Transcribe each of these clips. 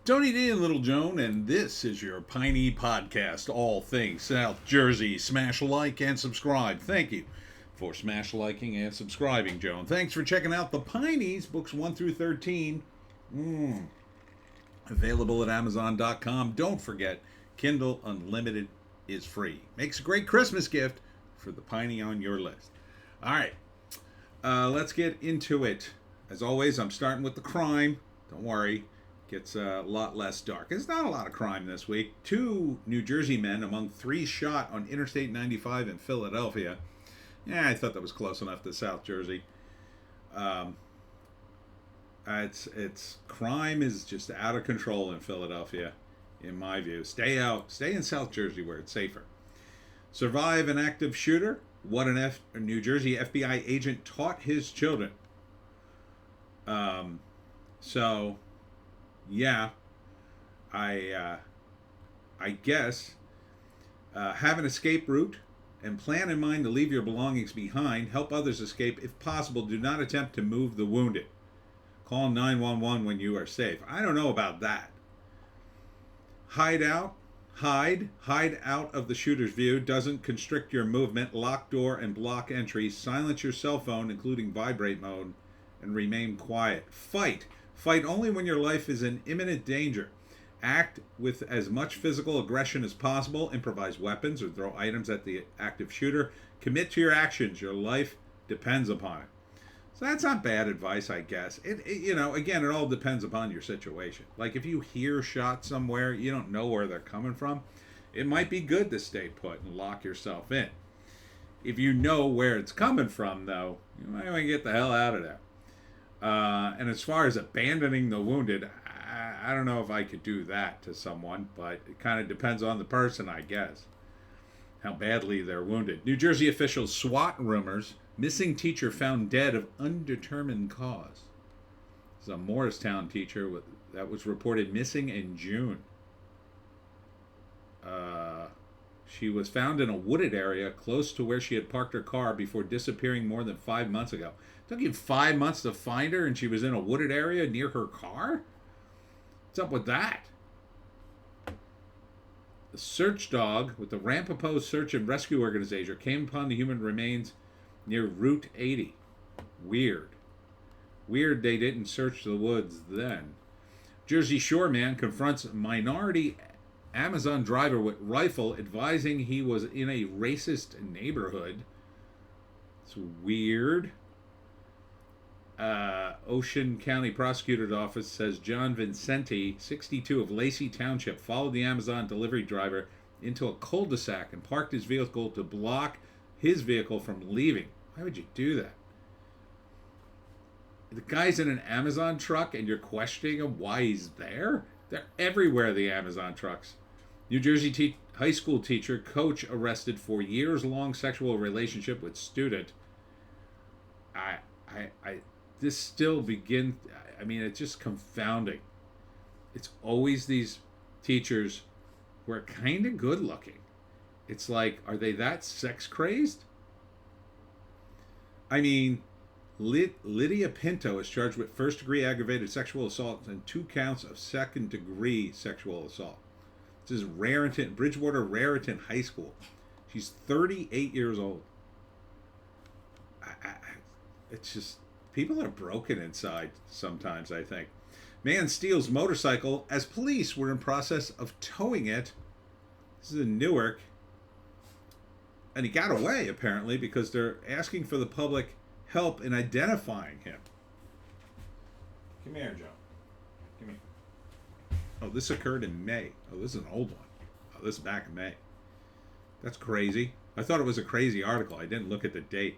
Tony D and Little Joan, and this is your Piney podcast, all things South Jersey. Smash like and subscribe. Thank you for smash liking and subscribing, Joan. Thanks for checking out the Pineys, books 1 through 13. Available at Amazon.com. Don't forget, Kindle Unlimited is free. Makes a great Christmas gift for the Piney on your list. All right, let's get into it. As always, I'm starting with the crime. Don't worry. Gets a lot less dark. There's not a lot of crime this week. 2 New Jersey men among 3 shot on Interstate 95 in Philadelphia. Yeah, I thought that was close enough to South Jersey. It's crime is just out of control in Philadelphia, in my view. Stay in South Jersey where it's safer. Survive an active shooter. What a New Jersey FBI agent taught his children. Yeah, I guess have an escape route and plan in mind to leave your belongings behind. Help others escape if possible. Do not attempt to move the wounded. Call 911 when you are safe. I don't know about that. Hide out of the shooter's view. Doesn't constrict your movement. Lock door and block entry. Silence your cell phone, including vibrate mode, and remain quiet. Fight only when your life is in imminent danger. Act with as much physical aggression as possible. Improvise weapons or throw items at the active shooter. Commit to your actions. Your life depends upon it. So that's not bad advice, I guess. Again, it all depends upon your situation. Like if you hear shots somewhere, you don't know where they're coming from, it might be good to stay put and lock yourself in. If you know where it's coming from, though, you might want to get the hell out of there. And as far as abandoning the wounded, I don't know if I could do that to someone, but it kind of depends on the person, I guess, how badly they're wounded. New Jersey officials swat rumors. Missing teacher found dead of undetermined cause. This is a Morristown teacher that was reported missing in June. She was found in a wooded area close to where she had parked her car before disappearing more than 5 months ago. It took you 5 months to find her, and she was in a wooded area near her car? What's up with that? The search dog with the Ramapo Search and Rescue Organization came upon the human remains near Route 80. Weird they didn't search the woods then. Jersey Shore man confronts minority Amazon driver with rifle, advising he was in a racist neighborhood. It's weird. Ocean County Prosecutor's Office says John Vincenti, 62, of Lacey Township, followed the Amazon delivery driver into a cul-de-sac and parked his vehicle to block his vehicle from leaving. Why would you do that? The guy's in an Amazon truck and you're questioning him why he's there? They're everywhere, the Amazon trucks. New Jersey high school teacher, coach arrested for years-long sexual relationship with student. This still begins, it's just confounding. It's always these teachers who are kind of good looking. It's like, are they that sex crazed? Lydia Pinto is charged with first-degree aggravated sexual assault and 2 counts of second-degree sexual assault. This is Bridgewater Raritan High School. She's 38 years old. It's just, people are broken inside sometimes, I think. Man steals motorcycle as police were in process of towing it. This is in Newark. And he got away, apparently, because they're asking for the public help in identifying him. Come here, Joe. Come here. Oh, this occurred in May. Oh, this is an old one. Oh, this is back in May. That's crazy. I thought it was a crazy article. I didn't look at the date.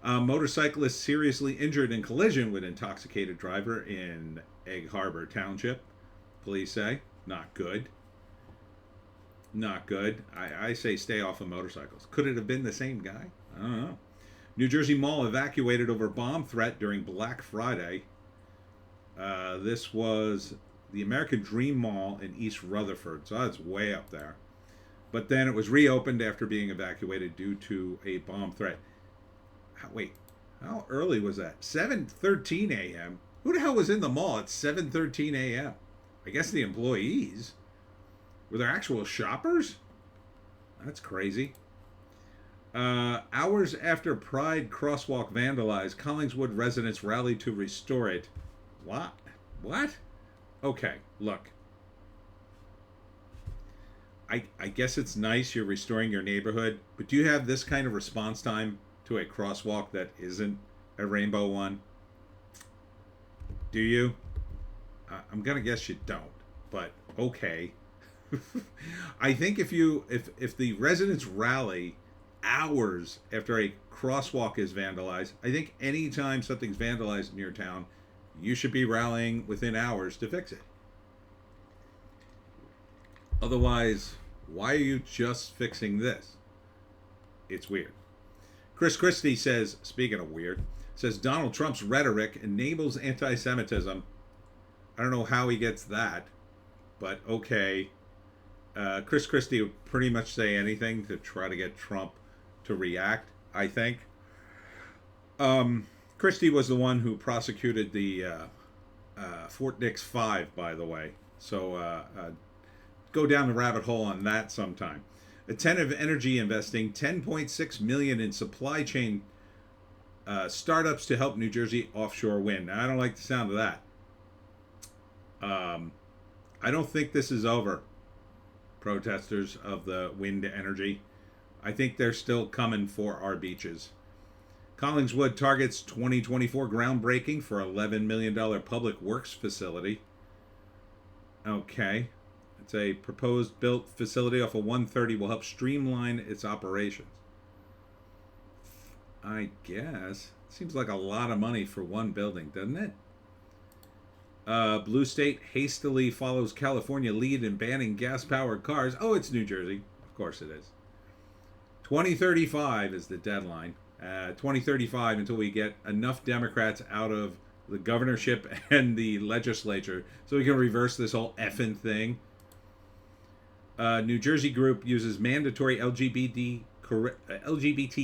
Motorcyclist seriously injured in collision with intoxicated driver in Egg Harbor Township. Police say, not good. Not good. I say stay off of motorcycles. Could it have been the same guy? I don't know. New Jersey Mall evacuated over bomb threat during Black Friday. This was the American Dream Mall in East Rutherford, so that's way up there. But then it was reopened after being evacuated due to a bomb threat. How early was that? 7:13 a.m. Who the hell was in the mall at 7:13 a.m.? I guess the employees were there actual shoppers. That's crazy. Hours after Pride crosswalk vandalized, Collingswood residents rallied to restore it. What? What? Okay, look. I guess it's nice you're restoring your neighborhood, but do you have this kind of response time to a crosswalk that isn't a rainbow one? Do you? I'm gonna guess you don't, but okay. I think if the residents rally hours after a crosswalk is vandalized, I think anytime something's vandalized in your town, you should be rallying within hours to fix it. Otherwise, why are you just fixing this? It's weird. Chris Christie says, speaking of weird, says Donald Trump's rhetoric enables anti-Semitism. I don't know how he gets that, but okay. Chris Christie would pretty much say anything to try to get Trump to react, I think. Christie was the one who prosecuted the Fort Dix 5, by the way. So go down the rabbit hole on that sometime. Attentive Energy investing $10.6 million in supply chain startups to help New Jersey offshore wind. Now, I don't like the sound of that. I don't think this is over, protesters of the wind energy. I think they're still coming for our beaches. Collingswood targets 2024 groundbreaking for $11 million public works facility. Okay. It's a proposed built facility off of 130 will help streamline its operations. I guess. Seems like a lot of money for one building, doesn't it? Blue State hastily follows California lead in banning gas-powered cars. Oh, it's New Jersey. Of course it is. 2035 is the deadline. 2035 until we get enough Democrats out of the governorship and the legislature so we can reverse this whole effing thing. New Jersey group uses mandatory LGBT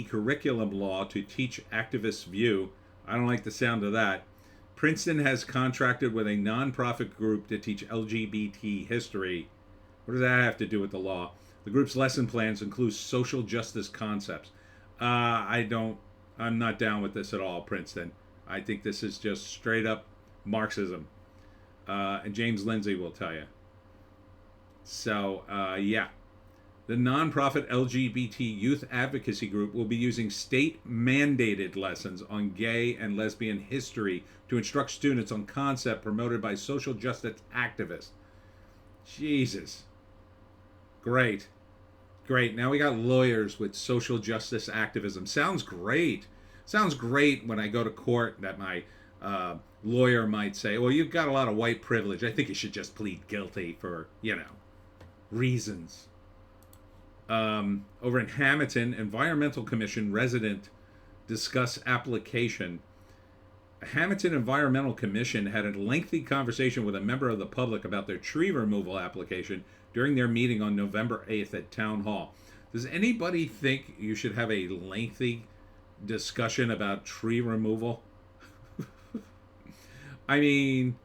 curriculum law to teach activists' view. I don't like the sound of that. Princeton has contracted with a nonprofit group to teach LGBT history. What does that have to do with the law? The group's lesson plans include social justice concepts. I'm not down with this at all, Princeton. I think this is just straight up Marxism. And James Lindsay will tell you. So, yeah. The nonprofit LGBT youth advocacy group will be using state-mandated lessons on gay and lesbian history to instruct students on concept promoted by social justice activists. Jesus. Great. Great. Now we got lawyers with social justice activism. Sounds great. Sounds great when I go to court that my lawyer might say, well, you've got a lot of white privilege. I think you should just plead guilty for, reasons. Over in Hamilton, Environmental Commission resident discuss application. A Hamilton Environmental Commission had a lengthy conversation with a member of the public about their tree removal application during their meeting on November 8th at Town Hall. Does anybody think you should have a lengthy discussion about tree removal? I mean,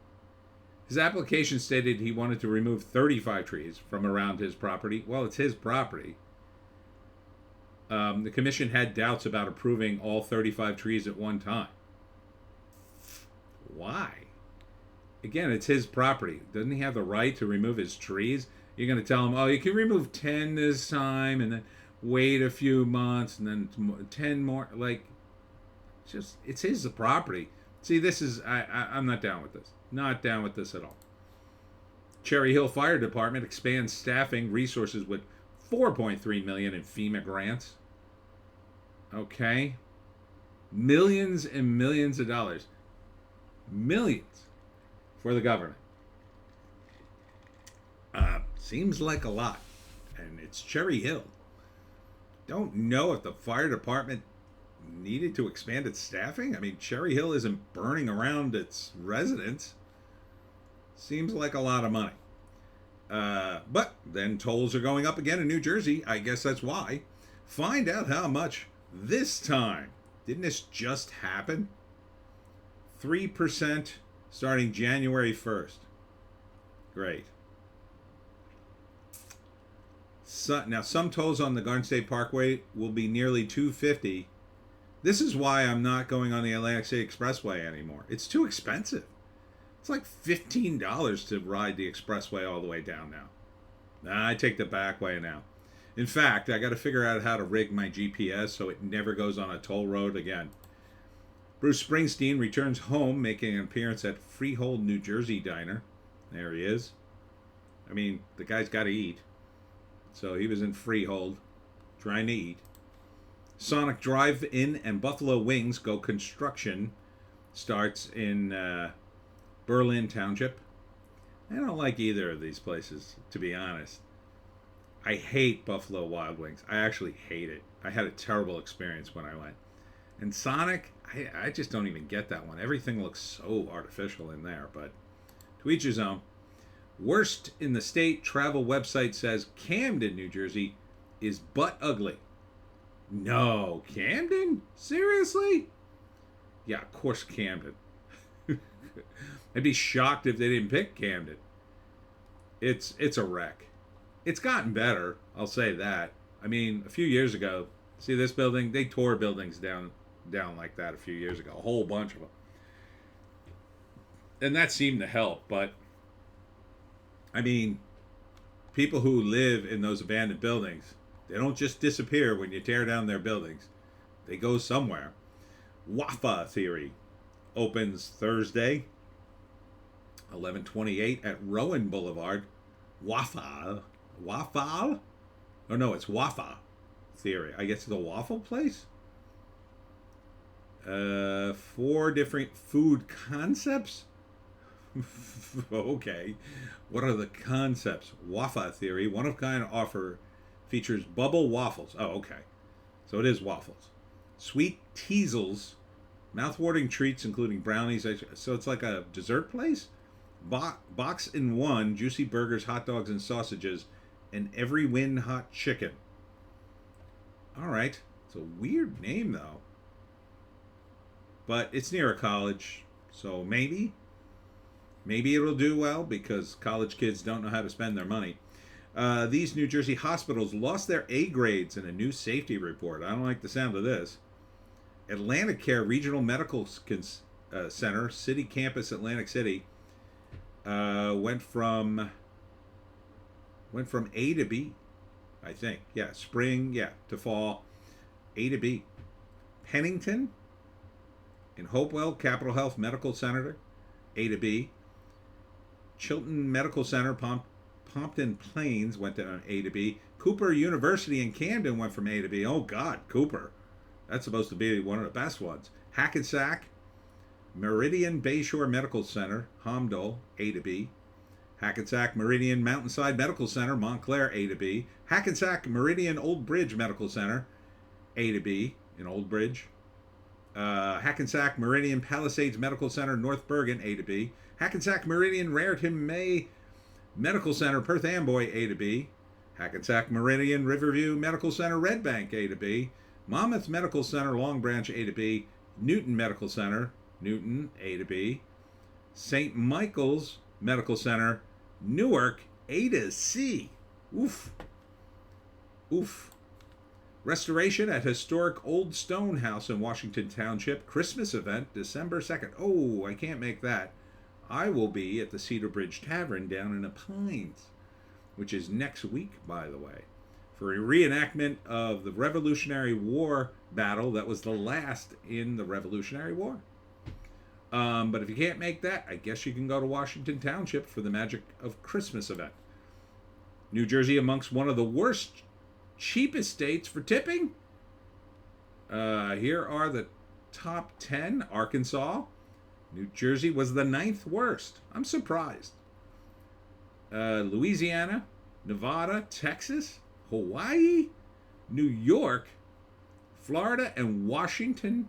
his application stated he wanted to remove 35 trees from around his property. Well, it's his property. The commission had doubts about approving all 35 trees at one time. Why? Again, it's his property. Doesn't he have the right to remove his trees? You're going to tell him, oh, you can remove 10 this time and then wait a few months and then 10 more. Like, it's his property. See, this is, I'm not down with this. Not down with this at all. Cherry Hill Fire Department expands staffing resources with $4.3 million in FEMA grants. Okay. Millions and millions of dollars. Millions for the government. Seems like a lot. And it's Cherry Hill. Don't know if the fire department needed to expand its staffing. I mean, Cherry Hill isn't burning around its residents. Seems like a lot of money. But then tolls are going up again in New Jersey. I guess that's why. Find out how much this time. Didn't this just happen? 3% starting January 1st. Great. Now, some tolls on the Garden State Parkway will be nearly $2.50. This is why I'm not going on the Atlantic City Expressway anymore. It's too expensive. It's like $15 to ride the expressway all the way down now. Nah, I take the back way now. In fact, I got to figure out how to rig my GPS so it never goes on a toll road again. Bruce Springsteen returns home, making an appearance at Freehold, New Jersey diner. There he is. I mean, the guy's got to eat. So he was in Freehold, trying to eat. Sonic Drive-In and Buffalo Wings go construction. Starts in Berlin Township. I don't like either of these places, to be honest. I hate Buffalo Wild Wings. I actually hate it. I had a terrible experience when I went. And Sonic, I just don't even get that one. Everything looks so artificial in there, but to each his own. Worst in the state travel website says Camden, New Jersey is butt ugly. No, Camden? Seriously? Yeah, of course Camden. I'd be shocked if they didn't pick Camden. It's a wreck. It's gotten better, I'll say that. I mean, a few years ago, see this building? They tore buildings down like that a few years ago. A whole bunch of them. And that seemed to help, but I mean, people who live in those abandoned buildings, they don't just disappear when you tear down their buildings. They go somewhere. Wafa Theory opens Thursday, 11/28 at Rowan Boulevard. Wafa? Oh no, it's Wafa Theory. I guess it's a waffle place? 4 different food concepts? Okay. What are the concepts? Wafa Theory, one-of-kind offer, features bubble waffles. Oh, okay. So it is waffles. Sweet teasels, mouth-watering treats including brownies. So it's like a dessert place? Box in one, juicy burgers, hot dogs, and sausages, and every win hot chicken. All right. It's a weird name, though. But it's near a college, so maybe it'll do well because college kids don't know how to spend their money. These New Jersey hospitals lost their A grades in a new safety report. I don't like the sound of this. Atlantic Care Regional Medical Center, City Campus, Atlantic City, went from A to B, I think. Yeah, spring, to fall, A to B. Pennington in Hopewell, Capital Health Medical Center, A to B. Chilton Medical Center, Pompton Plains went to A to B. Cooper University in Camden went from A to B. Oh, God, Cooper. That's supposed to be one of the best ones. Hackensack, Meridian Bayshore Medical Center, Homdale, A to B. Hackensack Meridian Mountainside Medical Center, Montclair, A to B. Hackensack Meridian Old Bridge Medical Center, A to B in Old Bridge. Hackensack Meridian Palisades Medical Center, North Bergen, A to B. Hackensack Meridian Raritan May Medical Center, Perth Amboy, A to B. Hackensack Meridian Riverview Medical Center, Red Bank, A to B. Monmouth Medical Center, Long Branch, A to B. Newton Medical Center, Newton, A to B. St. Michael's Medical Center, Newark, A to C. Oof. Restoration at historic Old Stone House in Washington Township. Christmas event, December 2nd. Oh, I can't make that. I will be at the Cedar Bridge Tavern down in the Pines, which is next week, by the way, for a reenactment of the Revolutionary War battle that was the last in the Revolutionary War. But if you can't make that, I guess you can go to Washington Township for the Magic of Christmas event. New Jersey amongst one of the worst, cheapest states for tipping. Here are the top 10. Arkansas. New Jersey was the 9th worst. I'm surprised. Louisiana, Nevada, Texas, Hawaii, New York, Florida, and Washington,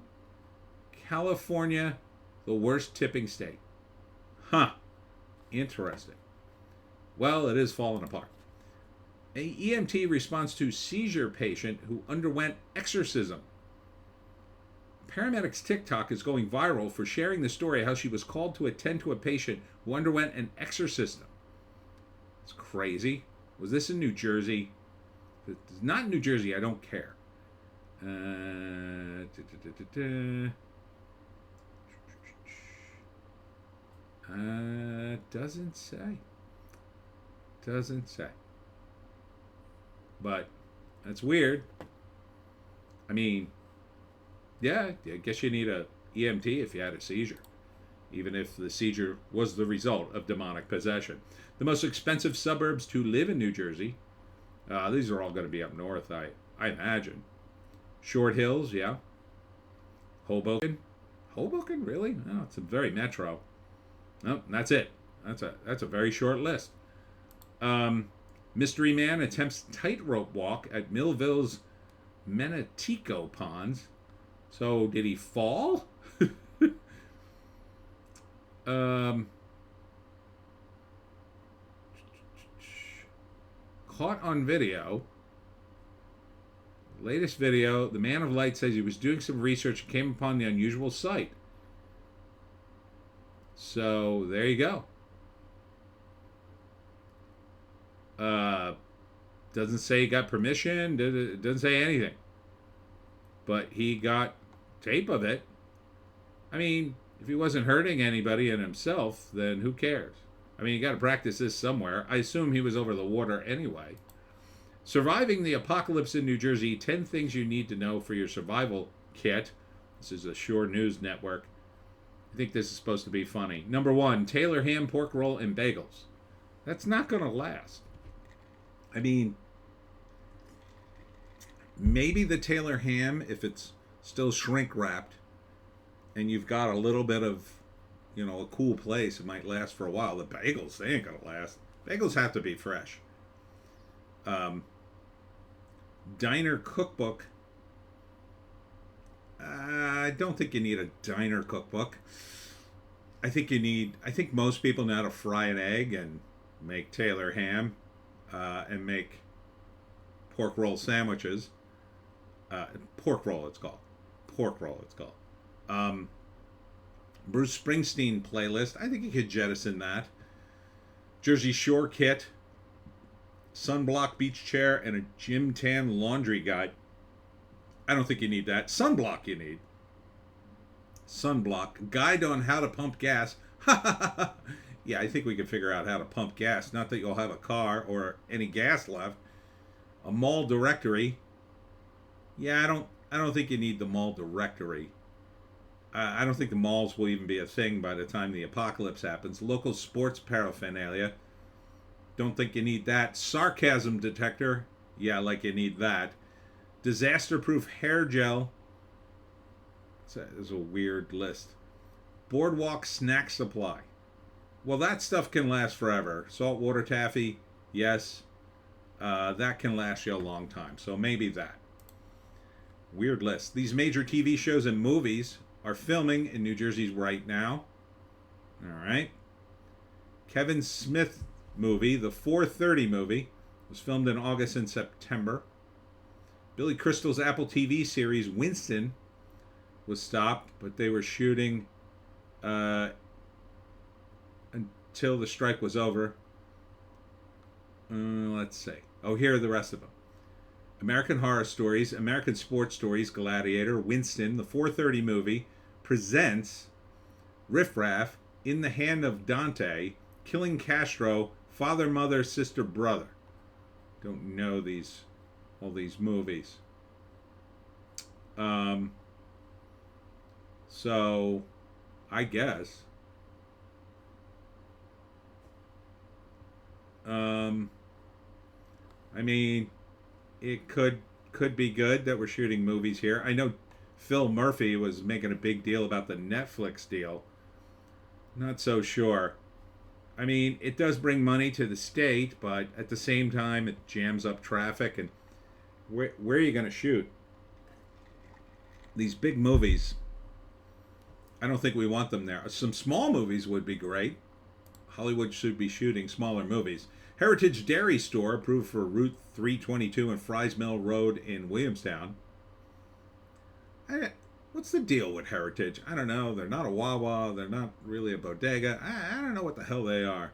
California, the worst tipping state. Huh. Interesting. Well, it is falling apart. A EMT responds to seizure patient who underwent exorcism. Paramedics TikTok is going viral for sharing the story how she was called to attend to a patient who underwent an exorcism. It's crazy. Was this in New Jersey? If it's not in New Jersey, I don't care. Doesn't say. Doesn't say. But that's weird. I mean, yeah, I guess you need a EMT if you had a seizure, even if the seizure was the result of demonic possession. The most expensive suburbs to live in New Jersey. These are all going to be up north, I imagine. Short Hills, yeah. Hoboken. Hoboken, really? No, it's a very metro. No, that's it. That's a very short list. Mystery man attempts tightrope walk at Millville's Menatico Ponds. So, did he fall? Caught on video. Latest video, the man of light says he was doing some research and came upon the unusual sight. So, there you go. Doesn't say he got permission. Doesn't say anything. But he got tape of it. I mean, if he wasn't hurting anybody and himself, then who cares? I mean, you got to practice this somewhere. I assume he was over the water anyway. Surviving the apocalypse in New Jersey, 10 things you need to know for your survival kit. This is a Shore News Network. I think this is supposed to be funny. Number 1, Taylor ham, pork roll, and bagels. That's not going to last. I mean, maybe the Taylor ham, if it's still shrink wrapped, and you've got a little bit of, a cool place, it might last for a while. The bagels, they ain't going to last. Bagels have to be fresh. Diner cookbook. I don't think you need a diner cookbook. I think most people know how to fry an egg and make Taylor ham and make pork roll sandwiches. Pork roll, it's called. Bruce Springsteen playlist. I think you could jettison that. Jersey Shore kit. Sunblock beach chair and a gym tan laundry guide. I don't think you need that. Sunblock you need. Sunblock. Guide on how to pump gas. Yeah, I think we can figure out how to pump gas. Not that you'll have a car or any gas left. A mall directory. Yeah, I don't think you need the mall directory. I don't think the malls will even be a thing by the time the apocalypse happens. Local sports paraphernalia. Don't think you need that. Sarcasm detector. Yeah, like you need that. Disaster-proof hair gel. It's a weird list. Boardwalk snack supply. Well, that stuff can last forever. Saltwater taffy, yes. That can last you a long time. So maybe that. Weird list. These major TV shows and movies are filming in New Jersey right now. All right. Kevin Smith movie, the 4:30 movie, was filmed in August and September. Billy Crystal's Apple TV series Winston was stopped, but they were shooting until the strike was over. Let's see. Oh, here are the rest of them. American Horror Stories, American Sports Stories, Gladiator, Winston, the 4:30 movie, presents Riff Raff, In the Hand of Dante, Killing Castro, Father, Mother, Sister, Brother. Don't know all these movies. So, I guess. I mean, it could be good that we're shooting movies here. I know Phil Murphy was making a big deal about the Netflix deal. Not so sure. I mean, it does bring money to the state, but at the same time, it jams up traffic. And where are you going to shoot? These big movies, I don't think we want them there. Some small movies would be great. Hollywood should be shooting smaller movies. Heritage Dairy Store approved for Route 322 and Fries Mill Road in Williamstown. What's the deal with Heritage? I don't know. They're not a Wawa. They're not really a bodega. I don't know what the hell they are.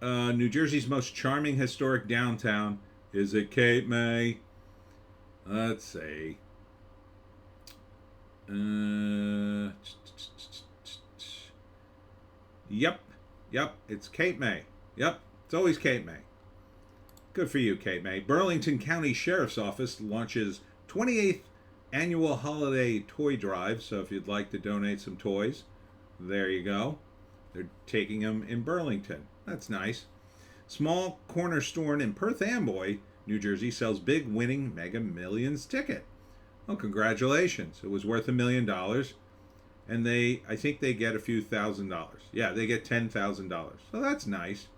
New Jersey's most charming historic downtown. Is it Cape May? Let's see. Yep. Yep. It's Cape May. Yep. It's always Cape May. Good for you, Cape May. Burlington County Sheriff's Office launches 28th annual holiday toy drive. So if you'd like to donate some toys, there you go. They're taking them in Burlington. That's nice. Small corner store in Perth Amboy, New Jersey, sells big winning Mega Millions ticket. Well, congratulations. It was worth $1 million. And I think they get a few $1,000s. Yeah, they get $10,000. So that's nice.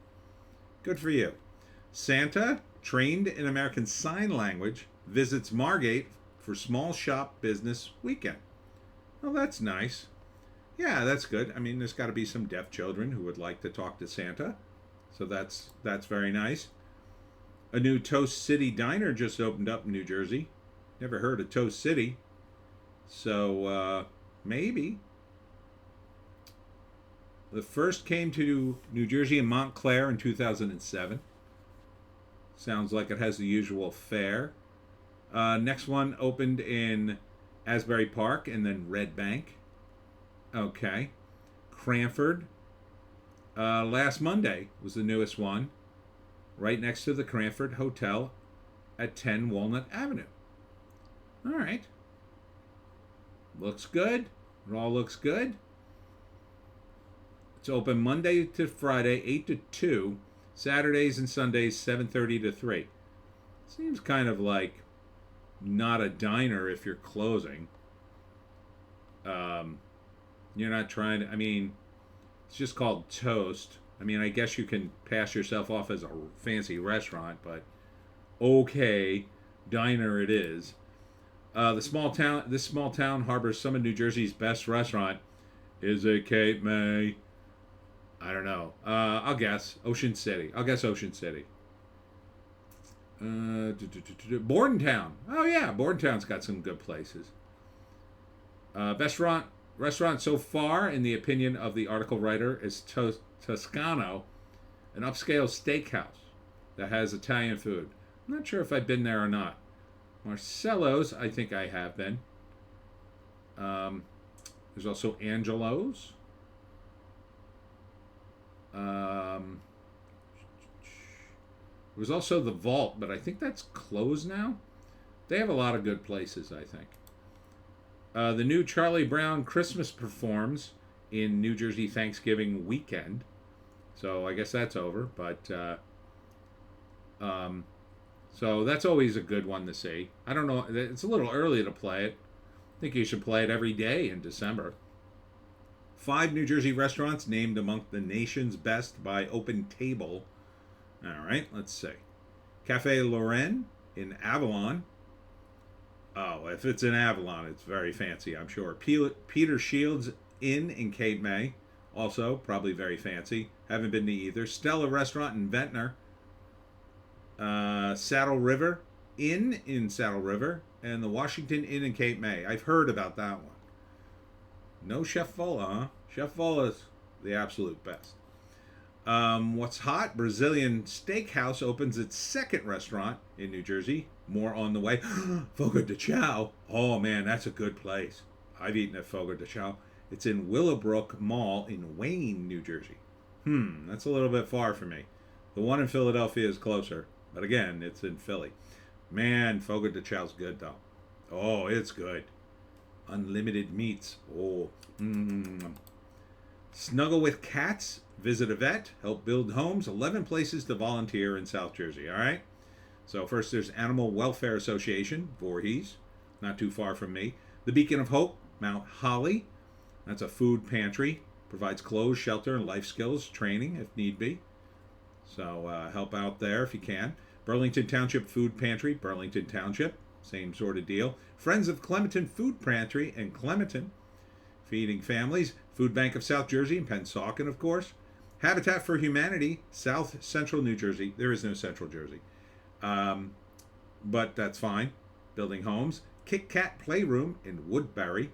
Good for you. Santa, trained in American Sign Language, visits Margate for Small Shop Business Weekend. Well, that's nice. Yeah, that's good. I mean, there's got to be some deaf children who would like to talk to Santa. So that's very nice. A new Toast City diner just opened up in New Jersey. Never heard of Toast City. So, maybe. The first came to New Jersey in Montclair in 2007. Sounds like it has the usual fare. Next one opened in Asbury Park and then Red Bank. Okay. Cranford. Last Monday was the newest one. Right next to the Cranford Hotel at 10 Walnut Avenue. All right. Looks good. It all looks good. It's open Monday to Friday, 8 to 2. Saturdays and Sundays, 7:30 to 3. Seems kind of like not a diner if you're closing. You're not trying to, I mean, it's just called Toast. I mean, I guess you can pass yourself off as a fancy restaurant, but okay, diner it is. This small town harbors some of New Jersey's best restaurant. Is it Cape May? I don't know. I'll guess Ocean City. Ocean City. Bordentown. Oh yeah, Bordentown's got some good places. Restaurant so far, in the opinion of the article writer, is Toscano, an upscale steakhouse that has Italian food. I'm not sure if I've been there or not. Marcello's, I think I have been. There's also Angelo's. There was also the Vault, but I think that's closed now. They have a lot of good places, I think. The new Charlie Brown Christmas performs in New Jersey Thanksgiving weekend. So I guess that's over, but so that's always a good one to see. I don't know, it's a little early to play it. I think you should play it every day in December. 5 New Jersey restaurants named among the nation's best by Open Table. All right, let's see. Cafe Lorraine in Avalon. Oh, if it's in Avalon, it's very fancy, I'm sure. Peter Shields Inn in Cape May. Also, probably very fancy. Haven't been to either. Stella Restaurant in Ventnor. Saddle River Inn in Saddle River. And the Washington Inn in Cape May. I've heard about that one. No Chef Vola, huh? Chef Vola's the absolute best. What's hot? Brazilian Steakhouse opens its second restaurant in New Jersey. More on the way. Fogo de Chao. Oh, man, that's a good place. I've eaten at Fogo de Chao. It's in Willowbrook Mall in Wayne, New Jersey. That's a little bit far for me. The one in Philadelphia is closer. But again, it's in Philly. Man, Fogo de Chao's good, though. Oh, it's good. Unlimited meats. Oh. Snuggle with cats. Visit a vet. Help build homes. 11 places to volunteer in South Jersey. All right? So first there's Animal Welfare Association, Voorhees. Not too far from me. The Beacon of Hope, Mount Holly. That's a food pantry. Provides clothes, shelter, and life skills training if need be. So help out there if you can. Burlington Township Food Pantry, Burlington Township. Same sort of deal. Friends of Clementon Food Pantry in Clementon. Feeding families. Food Bank of South Jersey in Pennsauken, of course. Habitat for Humanity, South Central New Jersey. There is no Central Jersey. But that's fine. Building homes. Kit Kat Playroom in Woodbury.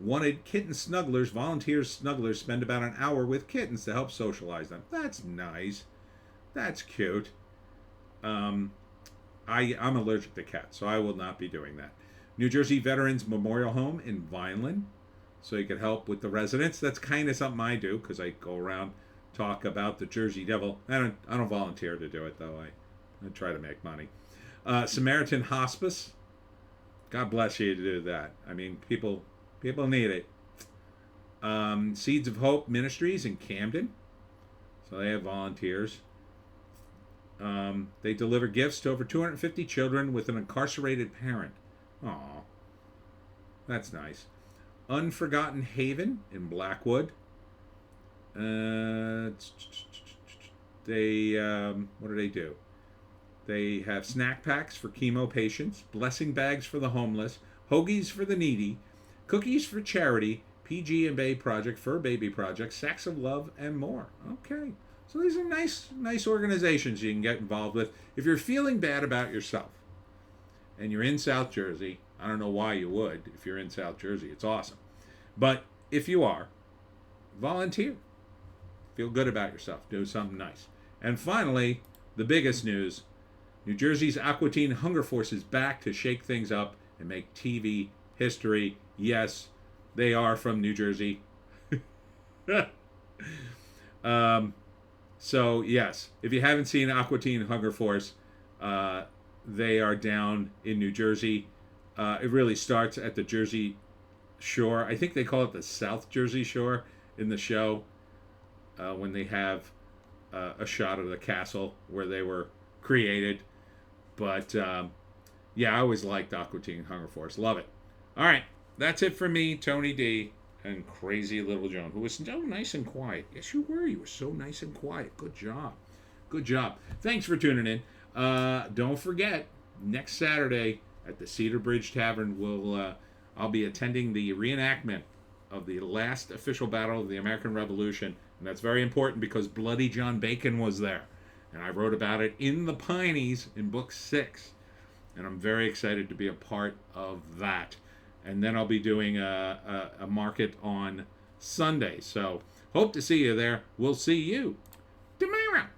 Wanted kitten snugglers. Volunteers snugglers spend about an hour with kittens to help socialize them. That's nice. That's cute. I'm allergic to cats, so I will not be doing that. New Jersey Veterans Memorial Home in Vineland, so you can help with the residents. That's kind of something I do because I go around talk about the Jersey Devil. I don't volunteer to do it though. I try to make money. Samaritan Hospice. God bless you to do that. I mean, people need it. Seeds of Hope Ministries in Camden, so they have volunteers. They deliver gifts to over 250 children with an incarcerated parent. Aw, that's nice. Unforgotten Haven in Blackwood. They what do they do? They have snack packs for chemo patients, blessing bags for the homeless, hoagies for the needy, cookies for charity, PG and Bay Project, Fur Baby Project, Sacks of Love, and more. Okay. So these are nice organizations you can get involved with. If you're feeling bad about yourself and you're in South Jersey, I don't know why you would if you're in South Jersey. It's awesome. But if you are, volunteer. Feel good about yourself. Do something nice. And finally, the biggest news, New Jersey's Aqua Teen Hunger Force is back to shake things up and make TV history. Yes, they are from New Jersey. So, yes, if you haven't seen Aqua Teen Hunger Force, they are down in New Jersey. It really starts at the Jersey Shore. I think they call it the South Jersey Shore in the show when they have a shot of the castle where they were created. But, yeah, I always liked Aqua Teen Hunger Force. Love it. All right, that's it for me, Tony D. And Crazy Little Joan, who was so nice and quiet. Yes, you were. You were so nice and quiet. Good job. Good job. Thanks for tuning in. Don't forget, next Saturday at the Cedar Bridge Tavern, I'll be attending the reenactment of the last official battle of the American Revolution. And that's very important because Bloody John Bacon was there. And I wrote about it in the Pineys in book 6. And I'm very excited to be a part of that. And then I'll be doing a market on Sunday. So hope to see you there. We'll see you tomorrow.